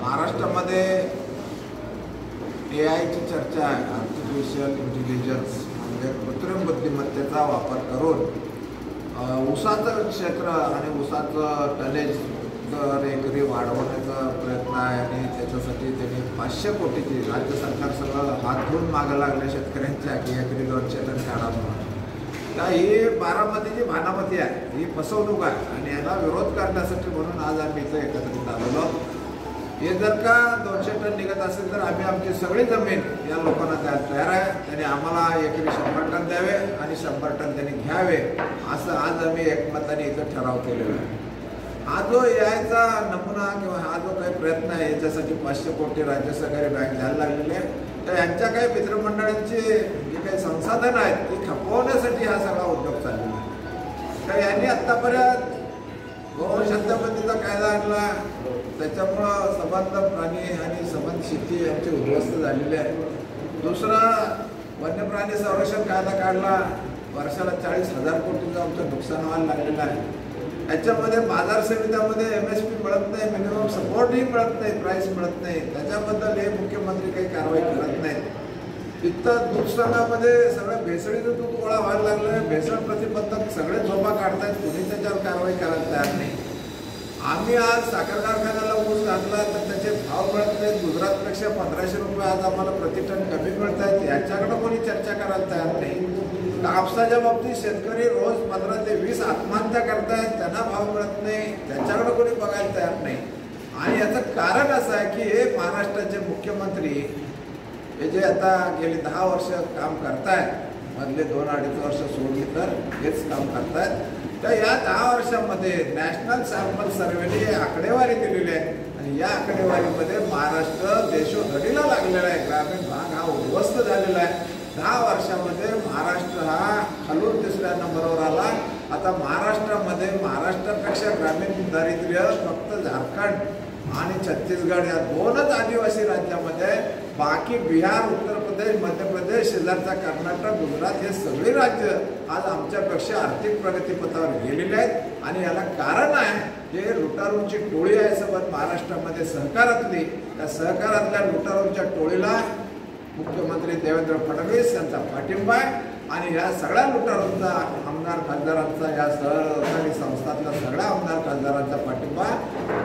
महाराष्ट्रामध्ये एआयची चर्चा आहे. आर्टिफिशियल इंटेलिजन्स म्हणजे कृत्रिम बुद्धिमत्तेचा वापर करून ऊसाचं क्षेत्र आणि ऊसाचं टनेज दर एकरी वाढवण्याचा प्रयत्न आहे आणि त्याच्यासाठी त्यांनी 500 कोटीची राज्य सरकार सगळं हात धुवून मागं लागल्या शेतकऱ्यांच्या की एकरी 200 टन काढा म्हणून. तर ही बारामतीची भानामती आहे, ही फसवणूक आहे आणि याला विरोध करण्यासाठी म्हणून आज आम्ही इथं एकत्रित आलेलो. हे जर का 200 टन निघत असेल तर आम्ही आमची सगळी जमीन या लोकांना द्यायला तयार आहे. त्यांनी आम्हाला एकरी 100 टन द्यावे आणि 100 टन त्यांनी घ्यावे असं आज आम्ही एकमताने इथं ठराव केलेला आहे. हा जो यायचा नमुना किंवा हा जो काही प्रयत्न आहे याच्यासाठी 500 कोटी राज्य सहकारी बँक द्यायला लागलेले आहे. तर यांच्या काही मित्रमंडळांची जी काही संसाधनं आहेत ती खपवण्यासाठी हा सगळा उद्योग चाललेला आहे. तर यांनी आत्तापर्यंत गोवंश हत्याबंदीचा कायदा आणला, त्याच्यामुळं सबंध प्राणी आणि सबंध शेती यांची उद्ध्वस्त झालेली आहे. दुसरा वन्यप्राणी संरक्षण कायदा काढला, वर्षाला 40,000 कोटीचं आमचं नुकसान व्हायला लागलेलं आहे. याच्यामध्ये बाजार समित्यामध्ये MSP मिळत नाही, मिनिमम सपोर्टही मिळत नाही, प्राईस मिळत नाही. त्याच्याबद्दल हे मुख्यमंत्री काही कारवाई करत नाहीत. इथं दूध संघामध्ये सगळं भेसळीचं दूध गोळा व्हायला लागलं, भेसळ प्रतिबंधक सगळे झोपा काढतायत, कुणी त्याच्यावर कारवाई करायला तयार नाही. आम्ही आज साखर कारखान्याला ऊस घातला तर त्याचे भाव मिळत नाहीत. गुजरातपेक्षा 1500 रुपये आज आम्हाला प्रति टन कमी मिळत आहेत, याच्याकडे कोणी चर्चा करायला तयार नाही. कापसाच्या बाबतीत शेतकरी रोज 15 ते 20 आत्महत्या करतायत, त्यांना भाव मिळत नाही, त्याच्याकडे कोणी बघायला तयार नाही. आणि याचं कारण असं आहे की हे महाराष्ट्राचे मुख्यमंत्री हे जे आता गेली 10 वर्ष काम करतायत, मधले 2-2.5 वर्ष सोडली तर हेच काम करतायत. तर या 10 वर्षामध्ये नॅशनल सॅम्पल सर्व्हेने आकडेवारी दिलेली आहे आणि या आकडेवारीमध्ये महाराष्ट्र देशोधडीला लागलेला आहे. ग्रामीण भाग हा उद्ध्वस्त झालेला आहे. 10 वर्षामध्ये महाराष्ट्र हा खालून 3ऱ्या नंबरवर आला. आता महाराष्ट्रामध्ये महाराष्ट्रापेक्षा ग्रामीण दारिद्र्य फक्त झारखंड आणि छत्तीसगड या 2च आदिवासी राज्यामध्ये, बाकी बिहार, उत्तर प्रदेश, मध्य प्रदेश, शेजारचा कर्नाटक, गुजरात हे सगळे राज्य आज आमच्यापेक्षा आर्थिक प्रगतीपथावर गेलेले आहेत. आणि याला कारण आहे जे लुटारूंची टोळी आहे सबंध महाराष्ट्रामध्ये सहकारातली, त्या सहकारातल्या लुटारूंच्या टोळीला मुख्यमंत्री देवेंद्र फडणवीस यांचा पाठिंबा आहे. आणि या सगळ्या लुटारूंचा, आमदार खासदारांचा, या सहकारी संस्थातल्या सगळ्या आमदार खासदारांचा पाठिंबा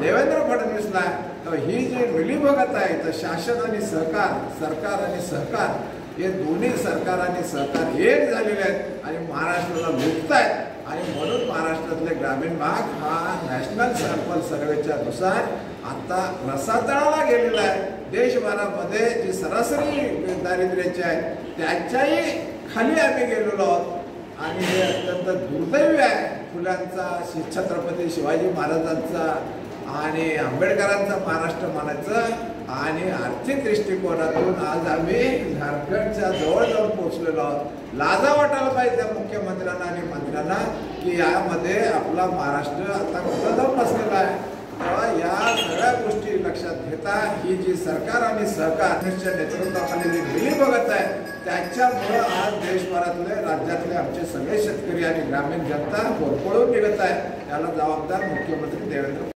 देवेंद्र फडणवीसला आहे. तर ही जी मिलीभगत आहे तर शासन आणि सहकार, सरकार आणि सहकार हे दोन्ही सरकार आणि सहकार एक झालेले आहेत आणि महाराष्ट्राला लुटत आहेत. आणि म्हणून महाराष्ट्रातले ग्रामीण भाग हा नॅशनल सॅम्पल सर्वेच्या नुसार आता रसातळाला गेलेला आहे. देशभरामध्ये जी सरासरी दारिद्र्याची आहे त्याच्याही खाली आम्ही गेलेलो आहोत आणि हे अत्यंत दुर्दैवी आहे. फुल्यांचा, छत्रपती शिवाजी महाराजांचा आणि आंबेडकरांचा महाराष्ट्र मानायचं आणि आर्थिक दृष्टिकोनातून आज आम्ही झारखंडच्या जवळ जाऊन पोहोचलेलो आहोत. लाजा वाटायला पाहिजे त्या मुख्यमंत्र्यांना आणि मंत्र्यांना की यामध्ये आपला महाराष्ट्र आता कुठं जाऊन बसलेला आहे. तेव्हा या सगळ्या गोष्टी लक्षात घेता ही जी सरकार आणि सहकारच्या नेतृत्वाखाली जी मिलीभगत आहे त्याच्यामुळं आज देशभरातले, राज्यातले आमचे सगळे शेतकरी आणि ग्रामीण जनता होरपळून निघत आहे. त्याला जबाबदार मुख्यमंत्री देवेंद्र